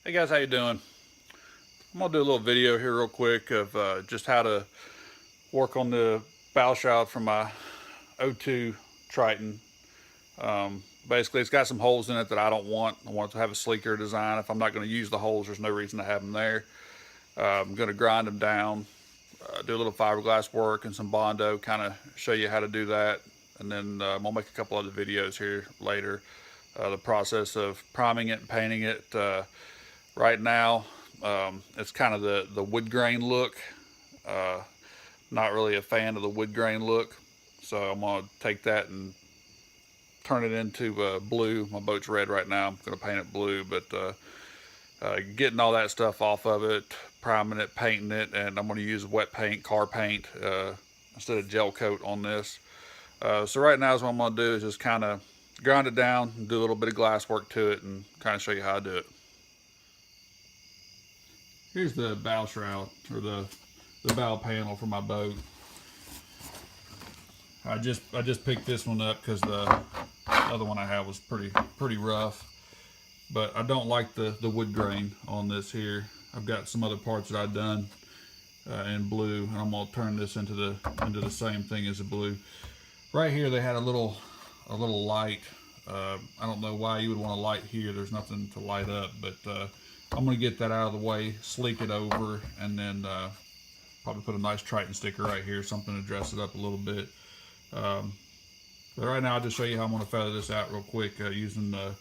Hey guys, how you doing? I'm gonna do a little video here real quick of just how to work on the bow shroud for my O2 Triton. Basically, it's got some holes in it that I don't want. I want it to have a sleeker design. If I'm not going to use the holes, there's no reason to have them there. I'm going to grind them down, do a little fiberglass work and some Bondo, kind of show you how to do that. And then I'm gonna make a couple other videos here later. The process of priming it and painting it. Right now, it's kind of the wood grain look. Uh, Not really a fan of the wood grain look, so I'm gonna take that and turn it into blue. My boat's red right now. I'm gonna paint it blue, but getting all that stuff off of it, priming it, painting it, and I'm gonna use wet paint, car paint, instead of gel coat on this. So right now, what I'm gonna do is just kind of grind it down and do a little bit of glass work to it and kind of show you how I do it. Here's the bow shroud, or the bow panel for my boat. I just picked this one up because the other one I have was pretty rough. But I don't like the wood grain on this here. I've got some other parts that I've done in blue, and I'm gonna turn this into the same thing as the blue. Right here they had a little light. I don't know why you would want a light here. There's nothing to light up, but I'm gonna get that out of the way, sleek it over, and then probably put a nice Triton sticker right here, something to dress it up a little bit. But right now I'll just show you how I'm gonna feather this out real quick using a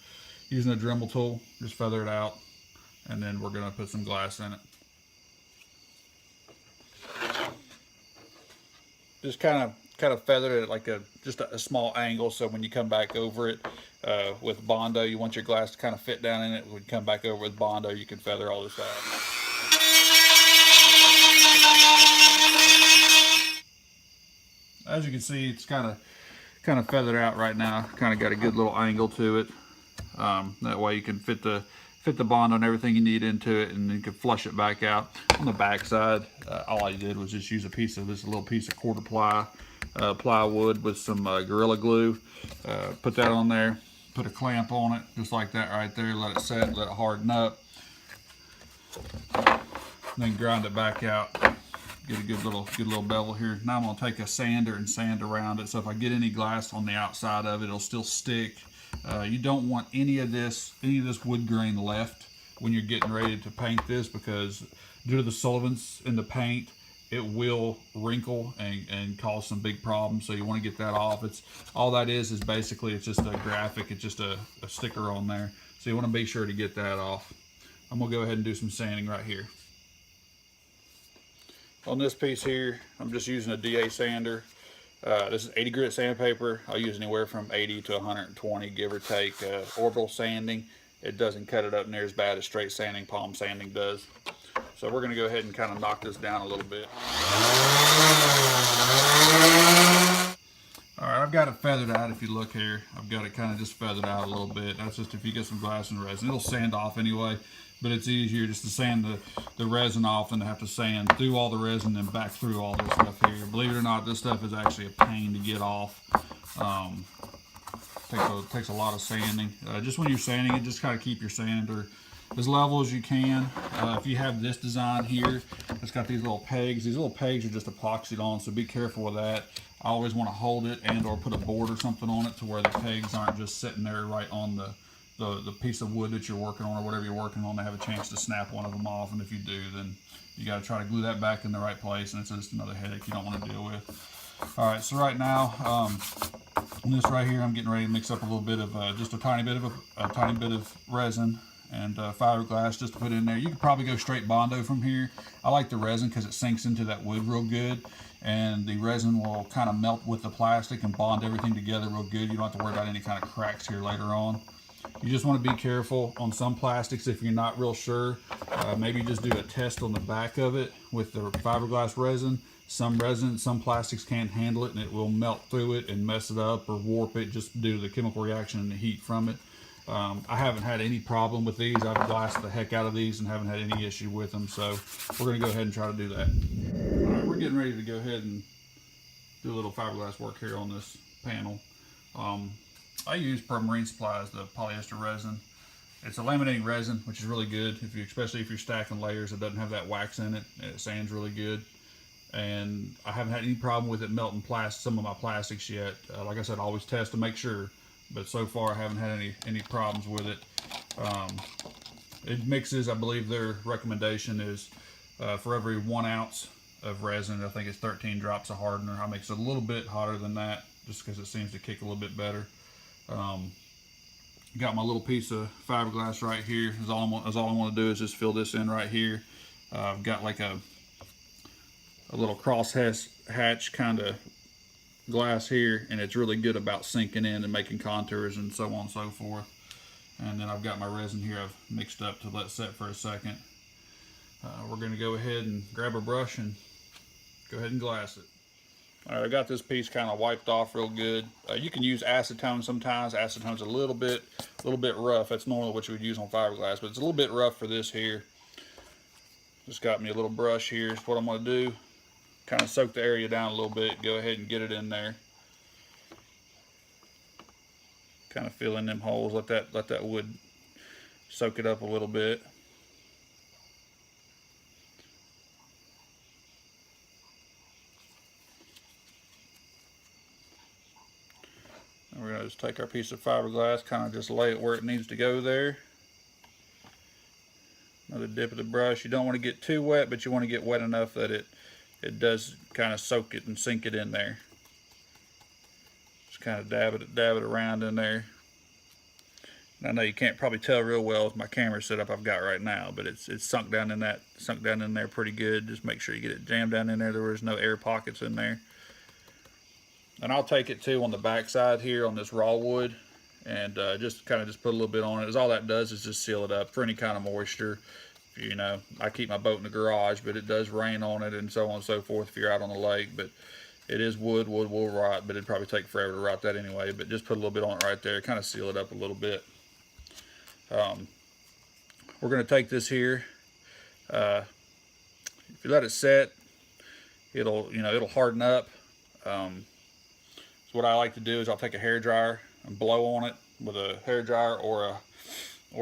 Dremel tool. Just feather it out, and then we're gonna put some glass in it. Just kind of feather it like just a small angle, so when you come back over it with Bondo, you want your glass to kind of fit down in it. When you come back over with Bondo, you can feather all this out. As you can see, it's kind of feathered out right now. Kind of got a good little angle to it. That way you can fit the Bondo and everything you need into it, and then you can flush it back out. On the back side, all I did was just use a little piece of quarter ply plywood with some Gorilla Glue. Put that on there, put a clamp on it, just like that right there. Let it set, let it harden up, and then grind it back out. Get a good little bevel here. Now I'm gonna take a sander and sand around it, so if I get any glass on the outside of it, it'll still stick. You don't want any of this wood grain left when you're getting ready to paint this, because due to the solvents in the paint, it will wrinkle and cause some big problems. So you want to get that off. It's all that is basically, it's just a graphic. It's just a sticker on there. So you want to be sure to get that off. I'm gonna go ahead and do some sanding right here. On this piece here, I'm just using a DA sander. This is 80 grit sandpaper. I'll use anywhere from 80 to 120, give or take. Orbital sanding, it doesn't cut it up near as bad as straight sanding, palm sanding does. So we're gonna go ahead and kind of knock this down a little bit. All right, I've got it feathered out. If you look here, I've got it kind of just feathered out a little bit. That's just if you get some glass and resin. It'll sand off anyway, but it's easier just to sand the resin off than to have to sand through all the resin and back through all this stuff here. Believe it or not, this stuff is actually a pain to get off. Takes a lot of sanding. Just when you're sanding it, just kind of keep your sander as level as you can. If you have this design here, it's got these little pegs. These little pegs are just epoxied on, so be careful with that. I always want to hold it and or put a board or something on it to where the pegs aren't just sitting there right on the piece of wood that you're working on, or whatever you're working on. They have a chance to snap one of them off, and if you do, then you got to try to glue that back in the right place, and it's just another headache you don't want to deal with. All right, so right now, on this right here, I'm getting ready to mix up a little bit of just a tiny bit of resin and fiberglass just to put in there. You could probably go straight Bondo from here. I like the resin because it sinks into that wood real good, and the resin will kind of melt with the plastic and bond everything together real good. You don't have to worry about any kind of cracks here later on. You just want to be careful on some plastics if you're not real sure. Maybe just do a test on the back of it with the fiberglass resin. Some plastics can't handle it, and it will melt through it and mess it up or warp it just due to the chemical reaction and the heat from it. I haven't had any problem with these. I've glassed the heck out of these and haven't had any issue with them. So we're going to go ahead and try to do that. All right, we're getting ready to go ahead and do a little fiberglass work here on this panel. I use Per Marine Supplies, the polyester resin. It's a laminating resin, which is really good, especially if you're stacking layers. It doesn't have that wax in it. It sands really good. And I haven't had any problem with it melting some of my plastics yet. Like I said, I always test to make sure, but so far I haven't had any problems with it. It mixes, I believe their recommendation is for every 1 ounce of resin, I think it's 13 drops of hardener. I mix it a little bit hotter than that just because it seems to kick a little bit better. Got my little piece of fiberglass right here. All I want to do is just fill this in right here. I've got like a little cross hatch kind of glass here, and it's really good about sinking in and making contours and so on and so forth. And then I've got my resin here I've mixed up to let set for a second. We're going to go ahead and grab a brush and go ahead and glass it. All right, I got this piece kind of wiped off real good. You can use acetone sometimes. Acetone's a little bit rough. That's normally what you would use on fiberglass, but it's a little bit rough for this here. Just got me a little brush here. What I'm going to do, kind of soak the area down a little bit. Go ahead and get it in there. Kind of fill in them holes. Let that wood soak it up a little bit. And we're going to just take our piece of fiberglass, kind of just lay it where it needs to go there. Another dip of the brush. You don't want to get too wet, but you want to get wet enough that it does kind of soak it and sink it in there. Just kind of dab it around in there. And I know you can't probably tell real well with my camera setup I've got right now, but it's sunk down in there pretty good. Just make sure you get it jammed down in there. There's no air pockets in there. And I'll take it too on the back side here on this raw wood, and just put a little bit on it. All that does is just seal it up for any kind of moisture. You know, I keep my boat in the garage, but it does rain on it and so on and so forth if you're out on the lake. But it is wood will rot, but it'd probably take forever to rot that anyway. But just put a little bit on it right there, kind of seal it up a little bit. We're going to take this here. If you let it set, it'll harden up. So what I like to do is I'll take a hair dryer and blow on it with a hair dryer or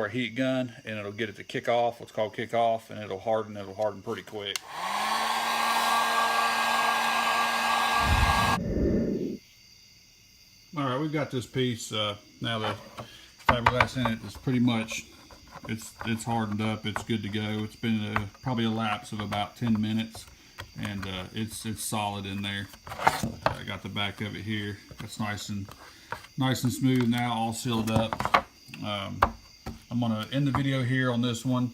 a heat gun, and it'll get it to kick off, what's called kick off, and it'll harden pretty quick. All right, we've got this piece now. The fiberglass in it is pretty much it's hardened up. It's good to go. It's been probably a lapse of about 10 minutes, and it's solid in there. I got the back of it here. It's nice and smooth now, all sealed up. I'm gonna end the video here on this one.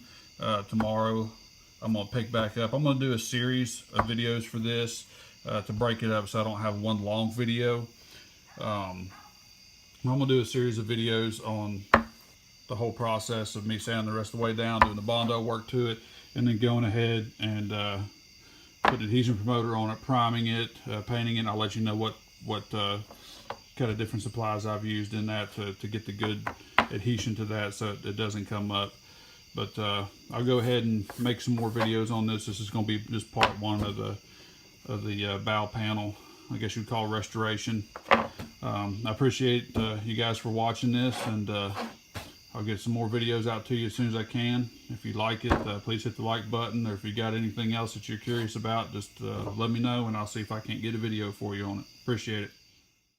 Tomorrow I'm gonna pick back up. I'm gonna do a series of videos for this to break it up so I don't have one long video. I'm gonna do a series of videos on the whole process of me sanding the rest of the way down, doing the Bondo work to it, and then going ahead and put adhesion promoter on it, priming it, painting it. I'll let you know what kind of different supplies I've used in that to get the good adhesion to that so it doesn't come up. But I'll go ahead and make some more videos on this. This is going to be just part one of the bow panel, I guess you'd call restoration. I appreciate you guys for watching this, and I'll get some more videos out to you as soon as I can. If you like it, please hit the like button, or if you got anything else that you're curious about, just let me know, and I'll see if I can't get a video for you on it. Appreciate it.